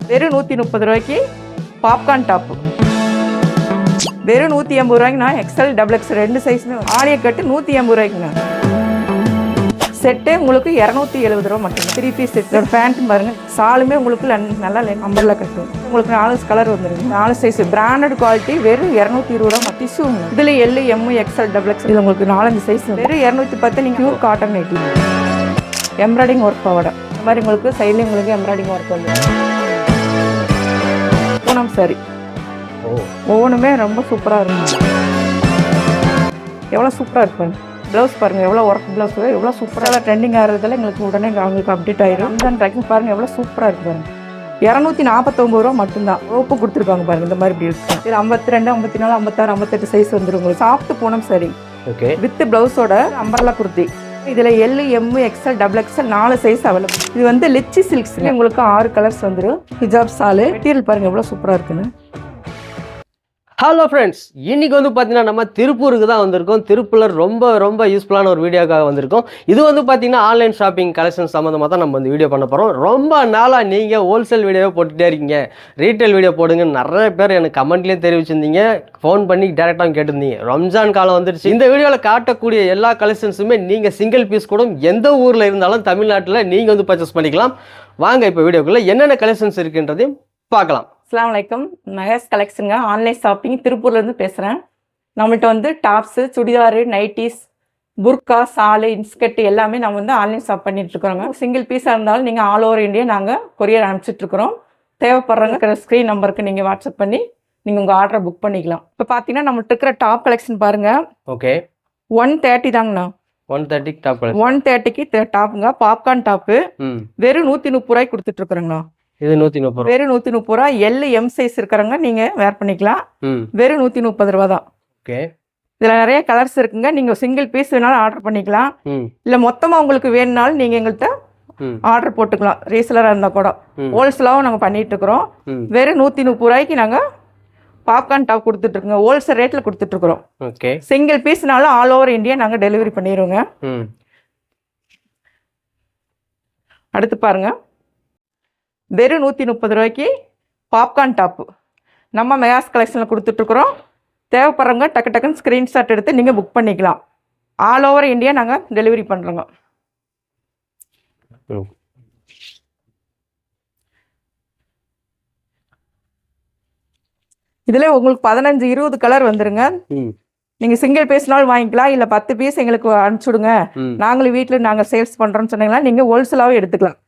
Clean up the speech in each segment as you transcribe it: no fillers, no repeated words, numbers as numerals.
வெறும் 130 ரூபாய்க்கு popcorn top. வெறும் 180 ரூபாய்க்குண்ணா. எக்ஸ்எல் டபுள் எக்ஸ் ரெண்டு சைஸுமே. ஆலிய கட்டு 180 ரூபாய்க்குண்ணா. செட்டே உங்களுக்கு 270 ரூபா மட்டும். 3 பீஸ் செட். பேண்ட் பாருங்க, சாலுமே உங்களுக்கு நல்லா அம்பர்லா கட்டும். உங்களுக்கு 4 கலர் வந்துருங்க, 4 சைஸ். Branded quality. வெறும் 220 ரூபா. டிஷ்யூங்க இதுல L, M, XL double X. இது உங்களுக்கு 4 சைஸ். வெறும் 210. நீங்க pure cotton nighty. Embroidery work பாவாடை. இந்த மாதிரி உங்களுக்கு சைட்லேயும் உங்களுக்கு எம்ப்ராய்டிங் ஒர்க் வந்து பூனம் சாரி. ஒவ்வொன்றுமே ரொம்ப சூப்பராக இருக்கும். எவ்வளோ சூப்பராக இருப்பாங்க. ப்ளவுஸ் பாருங்கள், எவ்வளோ ஒர்க் ப்ளவுஸ், எவ்வளோ சூப்பராக ட்ரெண்டிங் ஆகிறதுல எங்களுக்கு உடனே அவங்களுக்கு அப்டேட் ஆயிடும். ரம்ஜான் ட்ரெக்கிங் பாருங்கள், எவ்வளோ சூப்பராக இருக்கு பாருங்கள். 249 ரூபா மட்டும்தான். ரோப்பு கொடுத்துருக்காங்க பாருங்கள். இந்த மாதிரி இப்படி இருக்கும். இது 52, 54, 56, 58 சைஸ் வந்துடும் உங்களுக்கு. Soft Poonam sorry. Okay. With ப்ளவுஸோட அம்பர்லா குர்த்தி. இதில் L, M, XL double XL 4 size available. இது வந்து லிச்சி சில்க்ஸ். உங்களுக்கு 6 கலர்ஸ் வந்துடும். ஹிஜாப் சாலு. மெட்டீரியல் பாருங்கள் எவ்வளோ சூப்பராக இருக்குன்னு. ஹலோ ஃப்ரெண்ட்ஸ், இன்னைக்கு வந்து பார்த்தீங்கன்னா நம்ம திருப்பூருக்கு தான் வந்திருக்கோம். திருப்பூரில் ரொம்ப யூஸ்ஃபுல்லான ஒரு வீடியோக்காக வந்திருக்கோம். இது வந்து பார்த்தீங்கன்னா ஆன்லைன் ஷாப்பிங் கலெக்ஷன் சம்மந்தமாக தான் நம்ம வந்து வீடியோ பண்ண போகிறோம். ரொம்ப நாளாக நீங்கள் ஹோல்சேல் வீடியோவை போட்டுகிட்டே இருக்கீங்க, ரீட்டைல் வீடியோ போடுங்க நிறைய பேர் எனக்கு கமெண்ட்லேயே தெரிவிச்சிருந்தீங்க, ஃபோன் பண்ணி டேரெக்டாக கேட்டிருந்தீங்க. ரம்ஜான் காலம் வந்துருச்சு. இந்த வீடியோவில் காட்டக்கூடிய எல்லா கலெக்ஷன்ஸுமே நீங்கள் சிங்கிள் பீஸ் கூட எந்த ஊரில் இருந்தாலும் தமிழ்நாட்டில் நீங்கள் வந்து பர்ச்சேஸ் பண்ணிக்கலாம். வாங்க இப்போ வீடியோக்குள்ளே என்னென்ன கலெக்ஷன்ஸ் இருக்குன்றதையும் பார்க்கலாம். அஸ்ஸலாமு அலைக்கும். நகஸ் கலெக்ஷனுங்க. ஆன்லைன் ஷாப்பிங் திருப்பூர்லேருந்து பேசுகிறேன். நம்மள்ட்ட வந்து டாப்ஸு, சுடிதாரு, நைட்டிஸ், புர்கா, சாலு, இன்ஸ்கர்ட் எல்லாமே நம்ம வந்து ஆன்லைன் ஷாப் பண்ணிகிட்ருக்குறோங்க. சிங்கிள் பீஸாக இருந்தாலும் நீங்கள் ஆல் ஓவர் இந்தியா நாங்கள் கொரியர் அனுப்பிச்சிட்ருக்குறோம். தேவைப்படுறவங்க ஸ்க்ரீன் நம்பருக்கு நீங்கள் வாட்ஸ்அப் பண்ணி நீங்கள் உங்கள் ஆர்டரை புக் பண்ணிக்கலாம். இப்போ பார்த்தீங்கன்னா நம்மள்ட்ட இருக்கிற டாப் கலெக்ஷன் பாருங்கள். ஓகே. 130 தாங்கண்ணா. 130 டாப். 130க்கு டாப்புங்க. Popcorn top. வெறும் 130 ரூபாய்க்கு கொடுத்துட்ருக்குறோங்கண்ணா. இது 130. வெறும் 130 ரூபா. எல், எம் சைஸ் இருக்கிறவங்க நீங்க வேர் பண்ணிக்கலாம். வெறும் 130 ரூபா தான். ஓகே. இதுல நிறைய கலர்ஸ் இருக்குங்க. நீங்க சிங்கிள் பீஸ் வேணாலும் ஆர்டர் பண்ணிக்கலாம். இல்ல மொத்தமா உங்களுக்கு வேணும்னாலும் நீங்க எங்கள்கிட்ட ஆர்டர் போட்டுக்கலாம். ரீசெலரா இருந்தா கூட ஹோல்சேலாவும் நாங்க பண்ணிட்டு இருக்கிறோம். வெறும் 130 ரூபாய்க்கு நாங்க பாப்கார்ன் டாப் கொடுத்துட்டு இருக்கோங்க. ஹோல்சேல் ரேட்ல கொடுத்துட்டு இருக்கிறோம். ஓகே. சிங்கிள் பீஸ்னாலும் ஆல் ஓவர் இந்தியா நாங்க டெலிவரி பண்ணிடுவோங்க. அடுத்து பாருங்க, வெறும் 130 ரூபாய்க்கு பாப்கார்ன் டாப்பு நம்ம மெகாஸ் கலெக்ஷனில் கொடுத்துட்ருக்குறோம். தேவைப்படுறவங்க டக்குன்னு ஸ்க்ரீன்ஷாட் எடுத்து நீங்கள் புக் பண்ணிக்கலாம். ஆல் ஓவர் இந்தியா நாங்கள் டெலிவரி பண்ணுறோங்க. இதில் உங்களுக்கு 15-20 கலர் வந்துருங்க. நீங்கள் சிங்கிள் பீஸ்னாலும் வாங்கிக்கலாம். இல்லை 10 பீஸ் எங்களுக்கு அனுப்பிச்சுடுங்க, நாங்களும் வீட்டில் நாங்கள் சேல்ஸ் பண்ணுறோன்னு சொன்னீங்கன்னா நீங்கள் ஹோல்சேலாகவும் எடுத்துக்கலாம்.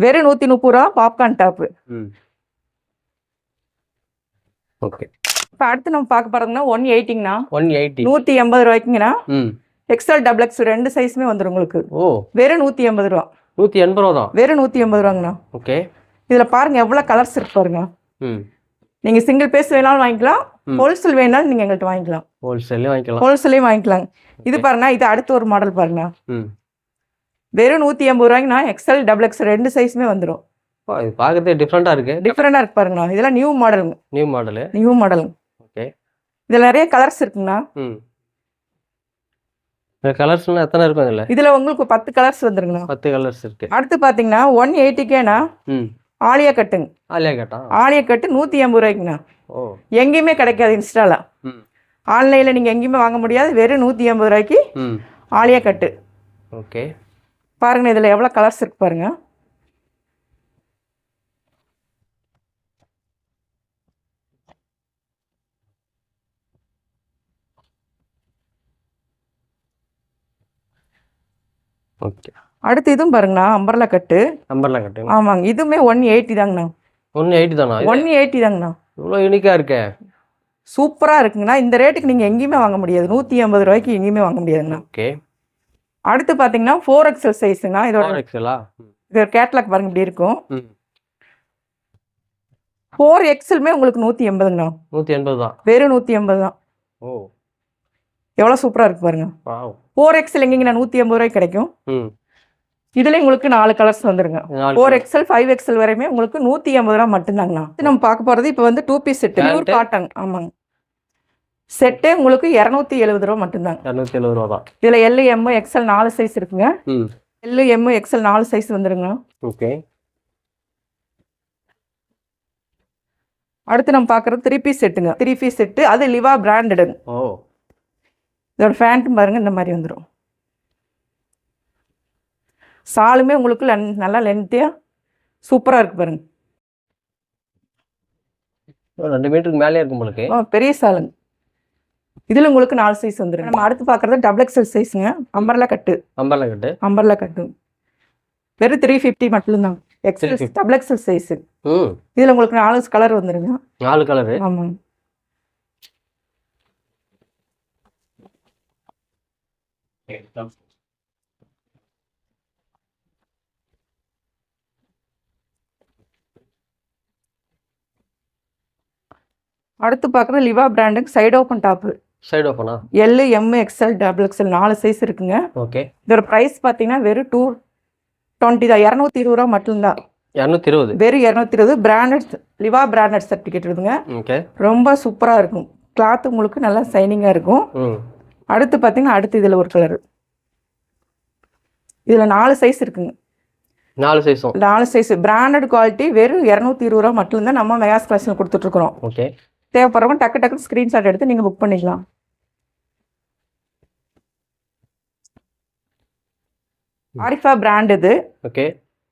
வெறும் 130 ரூபா பாப்கார்ன் டாப்பு. ஓகே. இப்போ அடுத்து நம்ம பார்க்க போறோம்னா 180ங்கண்ணா. 180 180 ரூபாய்க்குங்கண்ணா. எக்ஸ்எல் டபுள் எக்ஸ் 2 சைஸுமே வந்துடும் உங்களுக்கு. வெறும் 180 ரூபா. 180 ரூபா தான். வெறும் 180 ரூபாங்கண்ணா. ஓகே. இதில் பாருங்க எவ்வளோ கலர்ஸ் இருக்கு பாருங்க. நீங்கள் சிங்கிள் பீஸ் வேணாலும் வாங்கிக்கலாம், ஹோல்சேல் வேணாலும் நீங்கள் எங்கள்கிட்ட வாங்கிக்கலாம். ஹோல்சேலையும் வாங்கிக்கலாம். இது பாருங்க, இது அடுத்த ஒரு மாடல் பாருங்க. வெறும் 180 ரூபாய்க்குண்ணா. எக்ஸ்எல் டபுள் எக்ஸ் 2 சைஸுமே வந்துடும். இது பார்க்கறதே டிஃப்ரெண்டாக இருக்கு பாருங்கண்ணா. இதெல்லாம் நியூ மாடலுங்க. நியூ மாடலுங்க. ஓகே. இதில் நிறைய கலர்ஸ் இருக்குங்கண்ணா. கலர்ஸ்லாம் எத்தனை இருக்கும் இதில்? இதில் உங்களுக்கு 10 கலர்ஸ் வந்துருங்கண்ணா. 10 கலர்ஸ் இருக்கு. அடுத்து பார்த்தீங்கன்னா 180க்கேண்ணா ஆலியா கட்டுங்க. ஆலியா கட்டு 180 ரூபாய்க்குண்ணா. எங்கேயுமே கிடைக்காது. இன்ஸ்டால ஆன்லைனில் நீங்கள் எங்கேயுமே வாங்க முடியாது. வெறும் 180 ரூபாய்க்கு ஆலியா கட்டு. ஓகே. பாருங்க, இதில் எவ்வளோ கலர்ஸ் இருக்கு பாருங்க. ஓகே. அடுத்து இதுவும் பாருங்கண்ணா, அம்பர்லா கட்டு. ஆமாங்க, இதுவுமே 180 தாங்கண்ணா. 180 தானா? 180 தாங்கண்ணா. இவ்வளோ யூனிக்காக இருக்கே. சூப்பராக இருக்குங்கண்ணா. இந்த ரேட்டுக்கு நீங்கள் எங்கேயுமே வாங்க முடியாது. 180 ரூபாய்க்கு எங்கேயுமே வாங்க முடியாதுங்கண்ணா. ஓகே. அடுத்து பார்த்தீங்கன்னா 4XL சைஸுங்கண்ணா. இதோட கேட்லாக் பாருங்க இப்படி இருக்கும். 4XLமே உங்களுக்கு 180ங்கண்ணா. 180 தான். வெறும் 180 தான். எவ்வளோ சூப்பராக இருக்கு பாருங்க. 4XL எங்கேங்கண்ணா 180 ரூபாய்க்கு கிடைக்கும். இதுல உங்களுக்கு 4 கலர்ஸ் வந்துருங்க. 4XL 5XL வரையுமே உங்களுக்கு 180 ரூபா மட்டும்தாங்கண்ணா. நம்ம பார்க்க போறது இப்போ வந்து 2 பீஸ் செட், பியூர் காட்டன். ஆமாங்க, செட்டே உங்களுக்கு 270 ரூபா மட்டும்தாங்க. 270 ரூபா தான். இதுல எல், எம், எக்ஸ்எல் 4 சைஸ் இருக்குங்க. எல், எம், எக்ஸ்எல் 4 சைஸ் வந்துருங்க. ஓகே. அடுத்து நம்ம பார்க்குறது 3 பீஸ் செட்டுங்க. 3 பீஸ் செட்டு, அது லிவா பிராண்டடுங்க. ஓ, இதோட ஃபேண்ட்டும் பாருங்க இந்த மாதிரி வந்துடும். சாலுமே உங்களுக்கு நல்லா லென்த்தியாக சூப்பராக இருக்கு பாருங்க. 2 மீட்டருக்கு மேலே இருக்கும் உங்களுக்கு. பெரிய சாலுங்க. இதில் உங்களுக்கு 4 சைஸ் வந்துடும். நம்ம அடுத்து பார்க்குறது டபுள் எக்ஸல் சைஸுங்க. அம்பர்லா கட்டு. அம்பர்லா கட்டு வெறும் 350 மட்டும்தான். XL double XL size. இதில் உங்களுக்கு 4 கலர் வந்துடுங்க. 4 கலரு. ஆமாங்க. அடுத்து பார்க்குறது லிவா பிராண்டுக்கு சைடு ஓப்பன் டாப்பு. சைடு ஓப்பனா? L, M, XL, double XL 4 size இருக்குங்க. ஓகே. இதோட ப்ரைஸ் பார்த்தீங்கன்னா வெறும் 220 தான். 220 ரூபா மட்டும்தான். 220? வெறும் 220. பிராண்டட் லிவா பிராண்டட் சர்டிஃபிகேட் இருக்குதுங்க. ஓகே. ரொம்ப சூப்பராக இருக்கும். கிளாத் உங்களுக்கு நல்லா சைனிங்காக இருக்கும். அடுத்து பார்த்தீங்கன்னா அடுத்து இதில் ஒரு கலரு. இதில் 4 சைஸ் இருக்குங்க. 4 சைஸும்? 4 சைஸ். பிராண்டட் குவாலிட்டி வெறும் 220 ரூபா மட்டும்தான் நம்ம மெகாஸ் கிளாஸில் கொடுத்துட்ருக்குறோம். ஓகே. தேவைப்படுறவங்க டக்கு டக்குன்னு ஸ்க்ரீன்ஷாட் எடுத்து நீங்கள் புக் பண்ணிக்கலாம். ஆரிஃபா பிராண்ட் இது. ஓகே.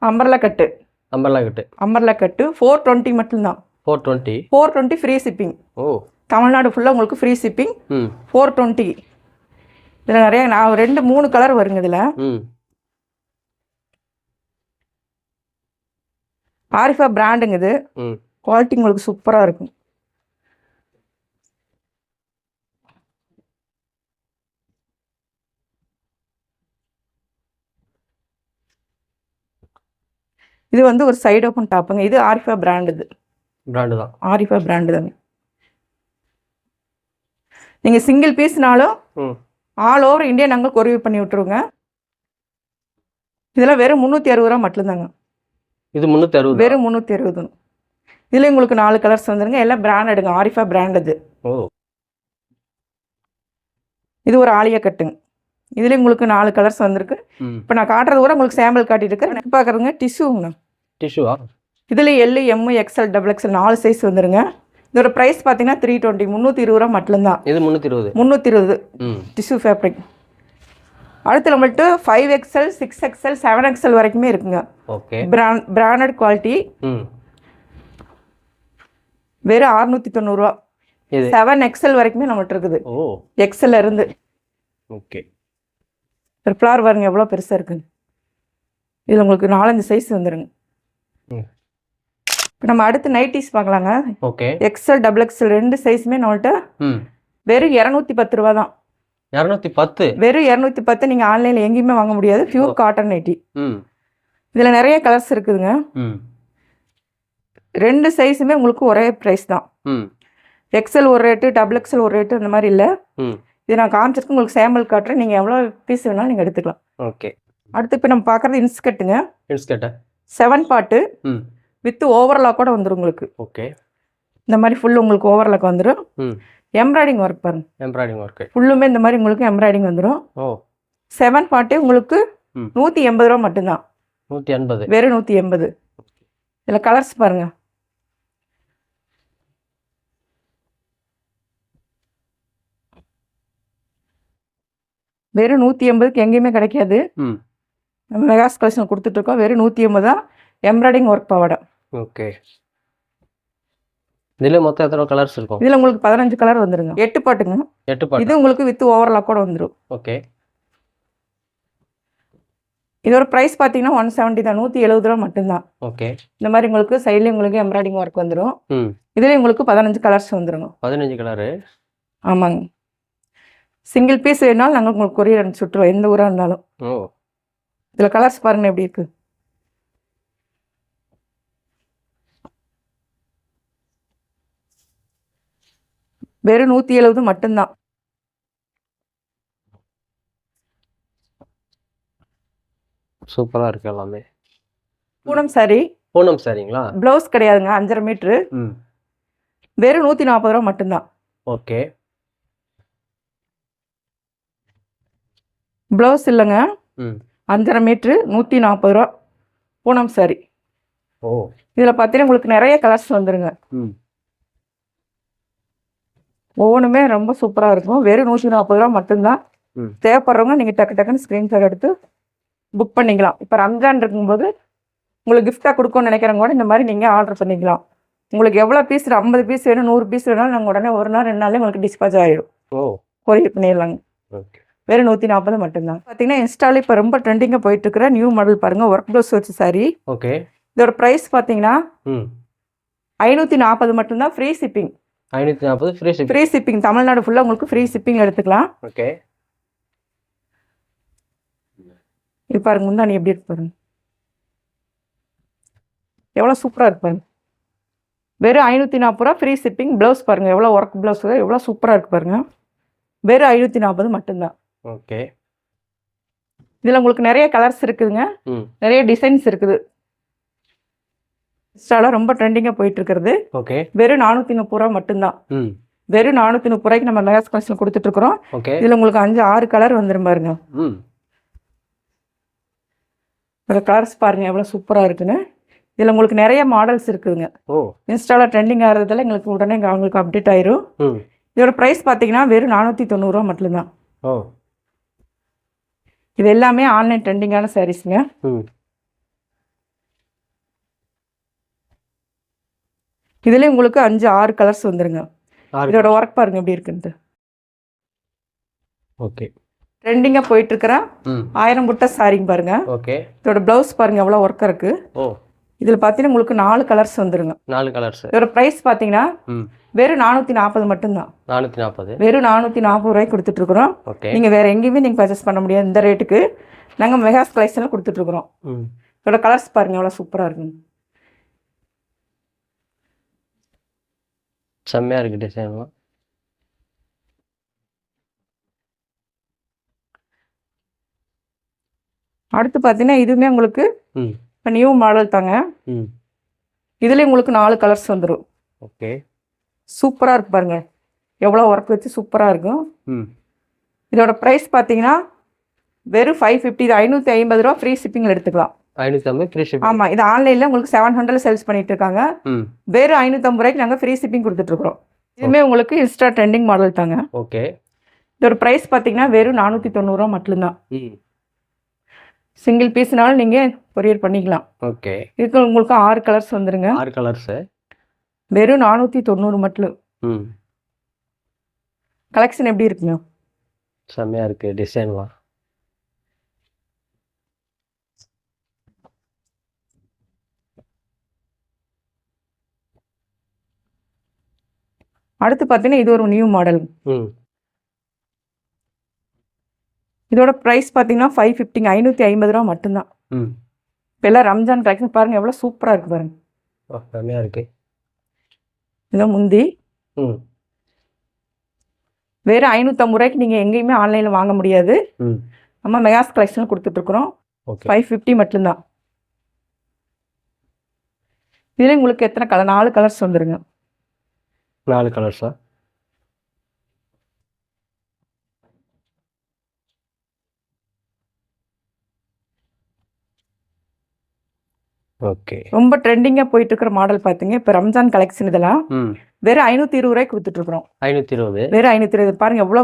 அம்பர்லா கட்டு. அம்பர்லா கட்டு 420 மட்டும்தான். 420 ஃப்ரீ ஷிப்பிங். ஓ, தமிழ்நாடு ஃபுல்லாக உங்களுக்கு ஃப்ரீ ஷிப்பிங். 420. இதில் நிறைய 2-3 கலர் வருங்க. இதில் ஆரிஃபா பிராண்டுங்க. இது குவாலிட்டி உங்களுக்கு சூப்பராக இருக்கும். இது வந்து ஒரு சைடு ஓப்பன் டாப்புங்க. இது ஆரிஃபா பிராண்டு. இது பிராண்டு தான். ஆரிஃபா பிராண்டு தாங்க. நீங்கள் சிங்கிள் பீஸ்னாலும் ஆல் ஓவர் இந்தியா நாங்கள் கொரியர் பண்ணி விட்டுருவோங்க. இதெல்லாம் வெறும் 360 ரூபா மட்டும்தாங்க. இது 360? வெறும் 360. இதில் உங்களுக்கு 4 கலர்ஸ் வந்துருங்க. எல்லாம் பிராண்டடுங்க. ஆரிஃபா பிராண்டது. ஓ, இது ஒரு ஆலியா கட்டுங்க. இதில் உங்களுக்கு 4 கலர்ஸ் வந்திருக்கு. இப்போ நான் காட்டுறது கூட உங்களுக்கு சாம்பிள் காட்டிட்டு இருக்கேன். பார்க்குறதுங்க டிஷ்யூங்க. டிஷ்யூவா? இதில் L, M, XL, double XL 4 size வந்துருங்க. இதோட ப்ரைஸ் பார்த்தீங்கன்னா 320. 320 ரூபா மட்டும்தான். இது 320? 320 டிஷ்யூ ஃபேப்ரிக். அடுத்து நம்மள்ட்ட 5XL, 6XL, 7XL வரைக்குமே இருக்குங்க. ஓகே. Branded quality. வெறும் 690 ரூபா. 7XL வரைக்குமே நம்மள்ட்ட இருக்குது. ஓ, எக்ஸ்எல் இருந்து. ஓகே. ஒரு ஃப்ளார் பாருங்க எவ்வளோ பெருசாக இருக்குங்க. இதில் உங்களுக்கு 4-5 சைஸ் வந்துடுங்க. இப்போ நம்ம அடுத்து நைட்டிஸ் பார்க்கலாங்க. ஓகே. எக்ஸ்எல், டபுள் எக்ஸ்எல் 2 சைஸுமே நம்மள்ட்ட வெறும் 210 ரூபா தான். 210? வெறும் 210. நீங்கள் ஆன்லைனில் எங்கேயுமே வாங்க முடியாது. Pure cotton nightie. இதில் நிறைய கலர்ஸ் இருக்குதுங்க. 2 சைஸுமே உங்களுக்கு ஒரே ப்ரைஸ் தான். எக்ஸ்எல் ஒரு ரேட்டு, டபுள் எக்ஸ்எல் ஒரு ரேட்டு, அந்த மாதிரி இல்லை. இது நான் காமிச்சிருக்கு உங்களுக்கு சாம்பிள் காட்டுறேன். நீங்கள் எவ்வளோ பீஸ் வேணாலும் நீங்கள் எடுத்துக்கலாம். ஓகே. அடுத்து இப்போ நம்ம பார்க்குறது இன்ஸ்கர்ட்டுங்க. 7 பாட்டு வித் ஓவர்லாக் கூட வந்துடும் உங்களுக்கு. ஓகே. இந்த மாதிரி ஃபுல் உங்களுக்கு ஓவர்லாக் வந்துடும். எம்ப்ராய்டிங் ஒர்க் பாருங்க. எம்ப்ராய்டிங் ஒர்க் ஃபுல்லுமே இந்த மாதிரி உங்களுக்கு எம்ப்ராய்டிங் வந்துடும். ஓ. 7 பாட்டு உங்களுக்கு 180 ரூபா மட்டும்தான். 180? வெறும் 180. இதில் கலர்ஸ் பாருங்க. வெறும் 180க்கு எங்கேயுமே கிடைக்காது. நம்ம மெகாஸ் கலெக்ஷன் கொடுத்துட்ருக்கோம். வெறும் 180 தான். எம்ப்ராய்டிங் ஒர்க் பாவாடை. ஓகே. இதில் மொத்தம் எத்தனை கலர்ஸ் இருக்கும்? இதில் உங்களுக்கு 15 கலர் வந்துருங்க. 8 பாட்டுங்க. 8 பாட்டு. இது உங்களுக்கு வித் ஓவர்லாக் கூட வந்துடும். ஓகே. இதோட ப்ரைஸ் பார்த்தீங்கன்னா 170 தான். 170 ரூபா மட்டும்தான். ஓகே. இந்த மாதிரி உங்களுக்கு சைட்லேயும் உங்களுக்கு எம்ப்ராய்டிங் ஒர்க் வந்துடும். இதுலேயும் உங்களுக்கு 15 கலர்ஸ் வந்துருங்க. 15 கலரு? ஆமாங்க. சிங்கிள் பீஸ் வேணாலும் நாங்கள் உங்களுக்கு கொரியர் அனுப்பிச்சி விட்ருவோம், எந்த ஊராக இருந்தாலும். ஓ. இதில் கலர்ஸ் பாருங்க எப்படி இருக்கு. வெறும் 170 மட்டும்தான். சூப்பராக இருக்கு எல்லாமே. பூனம் சாரி. பூனம் சாரிங்களா? ப்ளவுஸ் கிடையாதுங்க. 5.5 மீட்ரு. வெறும் 140 ரூபா மட்டும்தான். ஓகே. ப்ளவுஸ் இல்லைங்க. 5.5 மீட்ரு 140 ரூபா பூனம் சாரி. ஓ. இதில் பார்த்தீங்கன்னா உங்களுக்கு நிறைய கலர்ஸ் வந்துருங்க. ஒவ்வொன்றுமே ரொம்ப சூப்பராக இருக்கும். வெறும் 140 ரூபா மட்டும்தான். ம். தேவைப்படுறவங்க நீங்கள் டக்கு டக்குன்னு ஸ்க்ரீன்ஷாட் எடுத்து புக் பண்ணிக்கலாம். இப்போ ரம்ஜான் இருக்கும்போது உங்களுக்கு கிஃப்டாக கொடுக்கணும்னு நினைக்கிறவங்க கூட இந்த மாதிரி நீங்கள் ஆர்டர் பண்ணிக்கலாம். உங்களுக்கு எவ்வளோ பீஸ் 50 பீஸ் வேணும் 100 பீஸ் வேணாலும் நாங்கள் உடனே 1 நாள் 2 நாள்லேயே உங்களுக்கு டிஸ்பாச் ஆகிடும். ஓ கொரியர் பண்ணிடலாங்க. ஓகே. வெறும் 140 மட்டும்தான். பார்த்தீங்கன்னா இன்ஸ்டாவில் இப்போ ரொம்ப ட்ரெண்டிங்காக போயிட்டுருக்கிற நியூ மாடல் பாருங்கள். ஒர்க் ப்ளவுஸ் வச்சு சாரி. ஓகே. இதோட ப்ரைஸ் பார்த்தீங்கன்னா ம் 540 மட்டும்தான். Free shipping. 540 free shipping. Free shipping Tamil Nadu ஃபுல்லாக உங்களுக்கு ஃப்ரீ ஷிப்பிங் எடுத்துக்கலாம். ஓகே. இது பாருங்க முந்தானி எப்படி இருக்கு பாருங்க. எவ்வளோ சூப்பராக இருக்கு பாருங்க. வெறும் 540 ரூபா ஃப்ரீ ஷிப்பிங். ப்ளவுஸ் பாருங்கள் எவ்வளோ ஒர்க் ப்ளவுஸ் எவ்வளோ சூப்பராக இருக்குது பாருங்கள். வெறும் 540 மட்டும்தான். ஓகே. இதில் உங்களுக்கு நிறைய கலர்ஸ் இருக்குதுங்க. ம் நிறைய டிசைன்ஸ் இருக்குது. இன்ஸ்டாவில் ரொம்ப ட்ரெண்டிங்காக போயிட்டு இருக்கிறது. ஓகே. வெறும் 430 ரூபா மட்டும்தான். ம் வெறும் 430 ரூபாய்க்கு நம்ம லேஸ் கலெக்ஷன் கொடுத்துட்ருக்குறோம். ஓகே. இதில் உங்களுக்கு 5-6 கலர் வந்துடும் பாருங்க. ம் இந்த கலர்ஸ் பாருங்கள் எவ்வளோ சூப்பராக இருக்குன்னு. இதில் உங்களுக்கு நிறைய மாடல்ஸ் இருக்குதுங்க. ஓ இன்ஸ்டாவில் ட்ரெண்டிங் ஆகிறதுல எங்களுக்கு உடனே உங்களுக்கு அப்டேட் ஆயிரும். ம் இதோட ப்ரைஸ் பார்த்தீங்கன்னா வெறும் 490 ரூபா மட்டும்தான். ஓ இது எல்லாமே ஆன்லைன் ட்ரெண்டிங்கான சாரீஸுங்க. ம் இதுலேயும் உங்களுக்கு 5-6 கலர்ஸ் வந்துருங்க. இதோட ஒர்க் பாருங்க எப்படி இருக்குன்ட்டு. ஓகே. ட்ரெண்டிங்காக போயிட்டு இருக்கிற ம் 1000 புட்டா சாரிங்க பாருங்க. ஓகே. இதோட ப்ளவுஸ் பாருங்க எவ்வளோ ஒர்க்காக இருக்குது. ஓ இதில் பார்த்தீங்கன்னா உங்களுக்கு 4 கலர்ஸ் வந்துருங்க. 4 கலர்ஸ். இதோட ப்ரைஸ் பார்த்தீங்கன்னா ம் வெறும் 440 மட்டும்தான். 440. வெறும் 440 ரூபாய்க்கு கொடுத்துட்ருக்குறோம். ஓகே. நீங்கள் வேறு எங்கேயுமே நீங்கள் பர்ச்சேஸ் பண்ண முடியாது இந்த ரேட்டுக்கு. நாங்கள் மெகாஸ் கலெக்ஷனில் கொடுத்துட்ருக்குறோம். ம் இதோட கலர்ஸ் பாருங்கள் எவ்வளோ சூப்பராக இருக்குங்க. செம்மையாக இருக்குது டிசைன்லாம். அடுத்து பார்த்தீங்கன்னா இதுவுமே உங்களுக்கு ம் இப்போ நியூ மாடல் தாங்க. ம் இதுலேயும் உங்களுக்கு 4 கலர்ஸ் வந்துடும். ஓகே. சூப்பராக இருக்கு பாருங்க. எவ்வளோ ஒர்க் வச்சு சூப்பராக இருக்கும். ம் இதோட ப்ரைஸ் பார்த்தீங்கன்னா வெறும் 550. இது 550 ரூபா ஃப்ரீ ஷிப்பிங்கில் எடுத்துக்கலாம். 550 ஃப்ரீ ஷிப்பிங். ஆமாம் இது ஆன்லைனில் உங்களுக்கு 700 சேல்ஸ் பண்ணிட்டு இருக்காங்க. ம் வெறும் 550 ரூபாய்க்கு நாங்கள் ஃப்ரீ ஷிப்பிங் கொடுத்துட்ருக்குறோம். இதுவுமே உங்களுக்கு இன்ஸ்டா ட்ரெண்டிங் மாடல் தாங்க. ஓகே. இதோட ப்ரைஸ் பார்த்தீங்கன்னா வெறும் 490 ரூபா மட்டும்தான். ம் சிங்கிள் பீஸ்னாலும் நீங்கள் கொரியர் பண்ணிக்கலாம். ஓகே. இதுக்கு உங்களுக்கு 6 கலர்ஸ் வந்துருங்க. 6 கலர்ஸு. வெறும் 490 மட்டும். ம் கலெக்ஷன் எப்படி இருக்குங்க. செம்மையாக இருக்குது டிசைன்லாம். அடுத்து பார்த்தீங்கன்னா இது ஒரு நியூ மாடல். ம் இதோட ப்ரைஸ் பார்த்தீங்கன்னா 550. 550 ரூபா மட்டும்தான். ம் இப்போ எல்லாம் ரம்ஜான் கலெக்ஷன் பாருங்கள் எவ்வளோ சூப்பராக இருக்குது பாருங்கள். ஓ செம்மையாக இருக்குது. இதான் முந்தி. ம் வேறு 550 ரூபாய்க்கு நீங்கள் எங்கேயுமே ஆன்லைனில் வாங்க முடியாது. ம் நம்ம மெகாஸ் கலெக்ஷனில் கொடுத்துட்ருக்குறோம். ஓகே. 550 மட்டும்தான். இதில் உங்களுக்கு எத்தனை கலர் 4 கலர்ஸ் வந்துருங்க. 4 கலர்ஸா. ஓகே. ரொம்ப ட்ரெண்டிங்காக போயிட்டு இருக்கிற மாடல் பார்த்தீங்க. இப்போ ரம்ஜான் கலெக்ஷன் இதெல்லாம் ம் வெறும் 520 ரூபாய்க்கு கொடுத்துட்ருக்குறோம். 520. 520. வெறும் 520 பாருங்கள் எவ்வளோ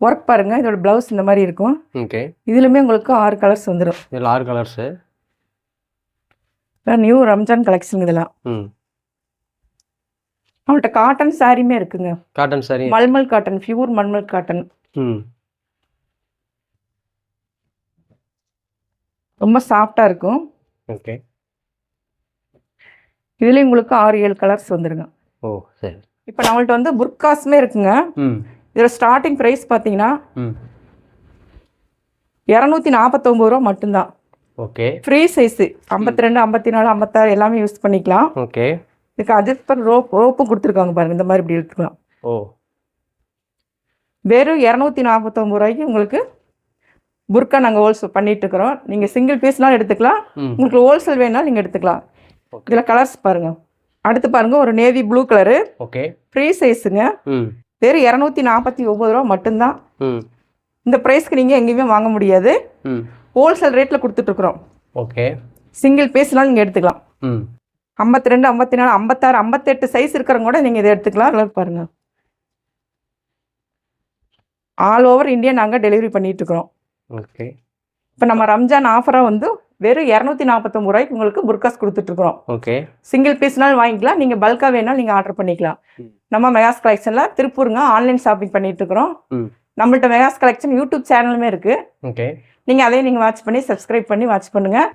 ஒர்க் பாருங்கள். இதோட ப்ளவுஸ் இந்த மாதிரி இருக்கும். ஓகே. இதுலையுமே உங்களுக்கு 6 கலர்ஸ் வந்துடும். இதில் 6 கலர்ஸு. நியூ ரம்ஜான் கலெக்ஷன் இதெல்லாம். ம் அவங்கள்ட்ட காட்டன் சாரியுமே இருக்குங்க. Cotton sorry. Mulmul cotton, pure mulmul cotton. ம் ரொம்ப சாஃப்டாக இருக்கும். ஓகே. இதுலேயும் உங்களுக்கு 6-7 கலர்ஸ் வந்துடுங்க. ஓ சரி. இப்போ நம்மள்ட்ட வந்து புர்காஸுமே இருக்குங்க. ம் இதில் ஸ்டார்டிங் ப்ரைஸ் பார்த்தீங்கன்னா ம் 249 ரூபா மட்டும்தான். ஓகே. ஃப்ரீ சைஸு 52, 54, 56 எல்லாமே யூஸ் பண்ணிக்கலாம். ஓகே. இதுக்கு அட்ஜஸ்ட் ரோப்பும் கொடுத்துருக்காங்க பாருங்கள். இந்த மாதிரி இப்படி எடுத்துக்கலாம். ஓ வெறும் 249 ரூபாய்க்கு உங்களுக்கு புர்கா நாங்கள் ஹோல்சேல் பண்ணிகிட்ருக்குறோம். நீங்கள் சிங்கிள் பீஸ்னாலும் எடுத்துக்கலாம். உங்களுக்கு ஹோல்சேல் வேணாலும் நீங்கள் எடுத்துக்கலாம். இதில் கலர்ஸ் பாருங்கள். அடுத்து பாருங்கள் ஒரு navy blue colour. Okay. Free சைஸுங்க. வெறும் 249 ரூபா மட்டும்தான். இந்த ப்ரைஸ்க்கு நீங்கள் எங்கேயுமே வாங்க முடியாது. ஹோல்சேல் ரேட்டில் கொடுத்துட்ருக்குறோம். ஓகே. சிங்கிள் பீஸ்னாலும் நீங்கள் எடுத்துக்கலாம். 52, 54, 56, 58 சைஸ் இருக்கிறவங்க கூட நீங்கள் இதை எடுத்துக்கலாம். கலர் பாருங்கள். ஆல் ஓவர் இந்தியா நாங்கள் டெலிவரி பண்ணிகிட்ருக்குறோம். ஓகே. இப்போ நம்ம ரம்ஜான் ஆஃபராக வந்து வெறும் 249 ரூபாய்க்கு உங்களுக்கு புர்காஸ் கொடுத்துட்ருக்குறோம். ஓகே. சிங்கிள் பீஸ்னாலும் வாங்கிக்கலாம், நீங்கள் பல்காக வேணாலும் நீங்கள் ஆர்டர் பண்ணிக்கலாம். நம்ம மெகாஸ் கலெக்ஷனில் திருப்பூருங்க ஆன்லைன் ஷாப்பிங் பண்ணிகிட்ருக்குறோம். நம்மள்ட்ட மெகாஸ் கலெக்ஷன் யூடியூப் சேனலுமே இருக்குது. ஓகே. நீங்கள் அதையும் நீங்கள் வாட்ச் பண்ணி சப்ஸ்கிரைப் பண்ணி வாட்ச் பண்ணுங்கள்.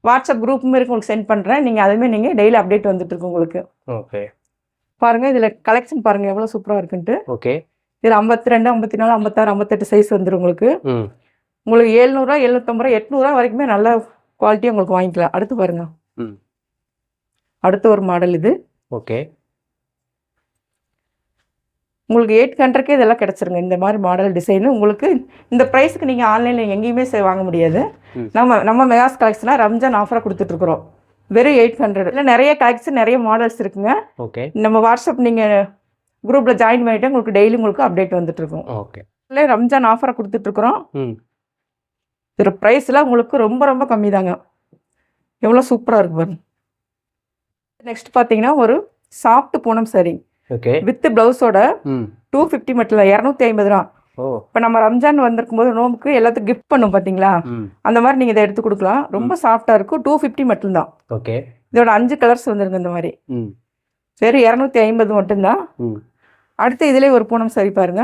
வாட்ஸ்அப் குரூப்புமே இருக்கு, உங்களுக்கு சென்ட் பண்ணுறேன். நீங்கள் அதுவுமே நீங்கள் டெய்லி அப்டேட் வந்துட்டுருக்கு உங்களுக்கு. ஓகே. பாருங்கள், இதில் கலெக்ஷன் பாருங்கள் எவ்வளோ சூப்பராக இருக்குன்ட்டு. ஓகே. இதில் 52, 54, 56, 58 சைஸ் வந்துடும் உங்களுக்கு. உங்களுக்கு 700, 750, 800 வரைக்குமே நல்ல குவாலிட்டியாக உங்களுக்கு வாங்கிக்கலாம். அடுத்து பாருங்கள், அடுத்து ஒரு மாடல் இது. ஓகே. உங்களுக்கு 800க்கே இதெல்லாம் கிடச்சிருங்க. இந்த மாதிரி மாடல் டிசைனு உங்களுக்கு இந்த ப்ரைஸுக்கு நீங்கள் ஆன்லைனில் எங்கேயுமே வாங்க முடியாது. நம்ம மெகாஸ் கலெக்ஷனாக ரம்ஜான் ஆஃபராக கொடுத்துட்ருக்குறோம். வெறும் 800. இல்லை நிறைய கலெக்ஷன் நிறைய மாடல்ஸ் இருக்குங்க. ஓகே. நம்ம வாட்ஸ்அப் நீங்கள் குரூப்பில் ஜாயின் பண்ணிவிட்டு உங்களுக்கு டெய்லி உங்களுக்கு அப்டேட் வந்துட்டுருக்கும். ஓகே. இல்லை ரம்ஜான் ஆஃபராக கொடுத்துட்ருக்குறோம். இதோட ப்ரைஸ்லாம் உங்களுக்கு ரொம்ப ரொம்ப கம்மி தாங்க. எவ்வளோ சூப்பராக இருக்கு பாருங்க. நெக்ஸ்ட் பார்த்தீங்கன்னா ஒரு soft Poonam sorry. Okay. With ப்ளவுஸோட 250 மட்டும் இல்லை, 250 ரூபா. இப்போ நம்ம ரம்ஜான் வந்திருக்கும் போது நோம்புக்கு எல்லாத்துக்கும் கிஃப்ட் பண்ணும் பார்த்தீங்களா, அந்த மாதிரி நீங்கள் இதை எடுத்து கொடுக்கலாம். ரொம்ப சாஃப்டாக இருக்கும். 250 மட்டும்தான். ஓகே. இதோட 5 கலர்ஸ் வந்துருங்க இந்த மாதிரி. சரி, 250 மட்டும்தான். அடுத்து இதிலே ஒரு பூனம் சாரி பாருங்க.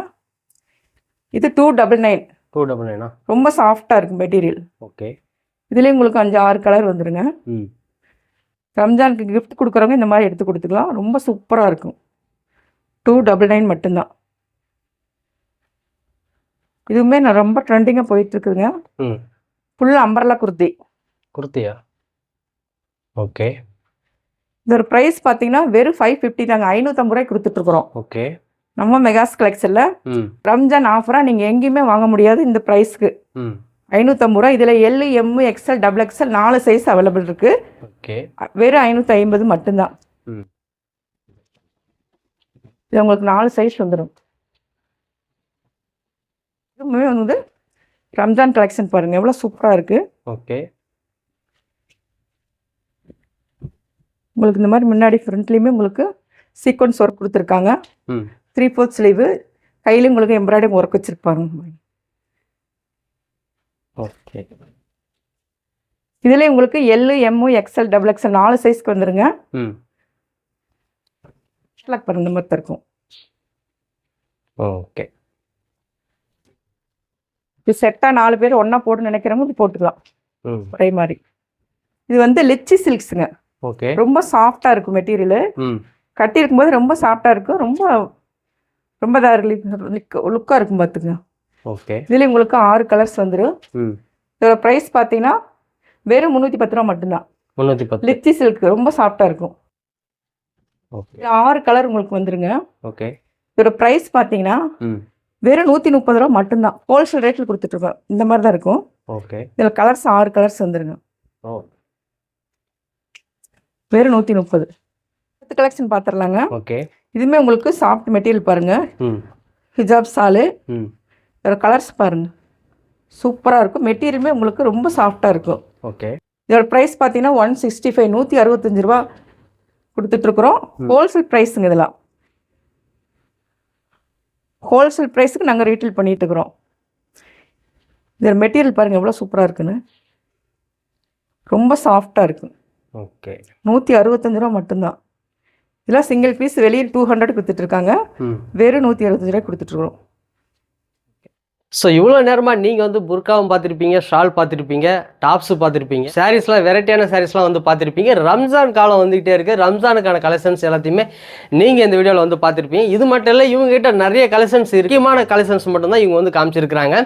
இது 299. 299. ரொம்ப சாஃப்டாக இருக்கும் மெட்டீரியல். ஓகே. இதுலேயே உங்களுக்கு 5, 6 கலர் வந்துருங்க. ரம்ஜானுக்கு கிஃப்ட் கொடுக்குறவங்க இந்த மாதிரி எடுத்து கொடுத்துக்கலாம். ரொம்ப சூப்பராக இருக்கும். 299 மட்டும்தான். இதுவுமே நான் ரொம்ப ட்ரெண்டிங்காக போயிட்டுருக்குதுங்க. ஃபுல்லாக அம்பர்லா குர்த்தியா? ஓகே. இதோட ப்ரைஸ் பார்த்தீங்கன்னா வெறும் 550 தாங்க. 550 ரூபாய்க்கு கொடுத்துட்ருக்குறோம். ஓகே. நம்ம மெகாஸ் கலெக்ஷனில் ரம்ஜான் ஆஃபராக நீங்கள் எங்கேயுமே வாங்க முடியாது இந்த ப்ரைஸ்க்கு. 550 ரூபா. இதில் L, M, XL, XXL 4 size available இருக்குது. ஓகே. வெறும் 550 மட்டும்தான். இது உங்களுக்கு 4 சைஸ் வந்துடும். இதுவுமே வந்து ரம்ஜான் கலெக்ஷன் பாருங்கள் எவ்வளோ சூப்பராக இருக்குது. ஓகே. உங்களுக்கு இந்த மாதிரி முன்னாடி ஃப்ரண்ட்லேயுமே உங்களுக்கு சீக்வன்ஸ் ஒர்க் கொடுத்துருக்காங்க. 3/4 ஸ்லீவு. கையிலையும் உங்களுக்கு எம்ப்ராய்டிங் ஒர்க் வச்சுருப்பாங்க. ஓகே. இதுலேயே உங்களுக்கு எல், எம், எக்ஸ்எல், XXL 4 சைஸ்க்கு வந்துருங்க. பாருங்க இந்த மாதிரி இருக்கும். ஓகே. இது செட்டாக 4 பேர் ஒன்றா போட்டு நினைக்கிறவங்க இது போட்டுக்கலாம். ஒரே மாதிரி. இது வந்து லிச்சி சில்க்ஸுங்க. ஓகே. ரொம்ப சாஃப்டாக இருக்கும் மெட்டீரியலு. கட்டியிருக்கும் போது ரொம்ப சாஃப்டாக இருக்கும். ரொம்ப ரொம்ப லுக்காக இருக்கும் பார்த்துங்க. ஓகே. இதில் உங்களுக்கு 6 கலர்ஸ் வந்துடும். இதோட ப்ரைஸ் பார்த்தீங்கன்னா வெறும் 310 ரூபா மட்டும்தான். 310. லிச்சி சில்க் ரொம்ப சாஃப்டாக இருக்கும். ஓகே. 6 கலர் உங்களுக்கு வந்துருங்க. ஓகே. இதோட ப்ரைஸ் பார்த்தீங்கன்னா வெறும் 130 ரூபா மட்டும்தான். ஹோல்சேல் ரேட்டில் கொடுத்துட்ருக்கோம். இந்த மாதிரி தான் இருக்கும். ஓகே. இதில் கலர்ஸ் 6 கலர்ஸ் வந்துருங்க. வெறும் 130. அடுத்த கலெக்ஷன் பார்த்துடலாங்க. ஓகே. இதுவுமே உங்களுக்கு சாஃப்ட் மெட்டீரியல் பாருங்கள். ஹிஜாப் சாலு. இதோட கலர்ஸ் பாருங்கள் சூப்பராக இருக்கும். மெட்டீரியலுமே உங்களுக்கு ரொம்ப சாஃப்டாக இருக்கும். ஓகே. இதோட ப்ரைஸ் பார்த்தீங்கன்னா 165, 165 ரூபா கொடுத்துட்ருக்குறோம். ஹோல்சேல் ப்ரைஸுங்க. இதெல்லாம் ஹோல்சேல் ப்ரைஸுக்கு நாங்கள் ரீட்டெயில் பண்ணிகிட்ருக்குறோம். இதோட மெட்டீரியல் பாருங்கள் எவ்வளோ சூப்பராக இருக்குன்னு. ரொம்ப சாஃப்டாக இருக்கும். ஓகே. 165 ரூபா மட்டும்தான். இதெல்லாம் சிங்கிள் பீஸ் வெளியில் 200 கொடுத்துட்ருக்காங்க. வெறும் 165 ரூபாய் கொடுத்துட்ருக்குறோம். ஸோ இவ்வளோ நேரமாக நீங்கள் வந்து புர்காவும் பார்த்துருப்பீங்க, ஷால் பார்த்துருப்பீங்க, டாப்ஸு பார்த்துருப்பீங்க, சாரீஸ்லாம் வெரைட்டியான சாரீஸ்லாம் வந்து பார்த்துருப்பீங்க. ரம்ஜான் காலம் வந்துகிட்டே இருக்குது. ரம்ஜானுக்கான கலெக்ஷன்ஸ் எல்லாத்தையுமே நீங்கள் இந்த வீடியோவில் வந்து பார்த்துருப்பீங்க. இது மட்டும் இல்லை, இவங்ககிட்ட நிறைய கலெக்ஷன்ஸ் முக்கியமான கலெக்ஷன்ஸ் மட்டும்தான் இவங்க வந்து காமிச்சிருக்கிறாங்க.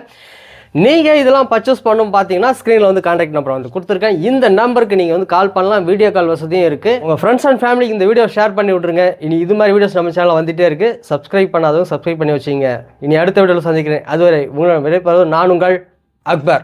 நீங்கள் இதெல்லாம் பர்ச்சேஸ் பண்ணணும் பார்த்தீங்கன்னா ஸ்க்ரீனில் வந்து கான்டாக்ட் நம்பர் வந்து கொடுத்துருக்கேன். இந்த நம்பருக்கு நீங்கள் வந்து கால் பண்ணலாம். வீடியோ கால் வசதியும் இருக்குது. உங்கள் ஃப்ரெண்ட்ஸ் அண்ட் ஃபேமிலிக்கு இந்த வீடியோ ஷேர் பண்ணி விட்ருங்க. இனி இது மாதிரி வீடியோஸ் நம்ம சேனலில் வந்துகிட்டே இருக்குது. சப்ஸ்கிரைப் பண்ணாதவங்க சப்ஸ்கிரைப் பண்ணி வச்சிங்க. இனி அடுத்த வீடியோவில் சந்திக்கிறேன். அதுவரை உங்களை விடைபெறுவது நான் உங்கள் அக்பர்.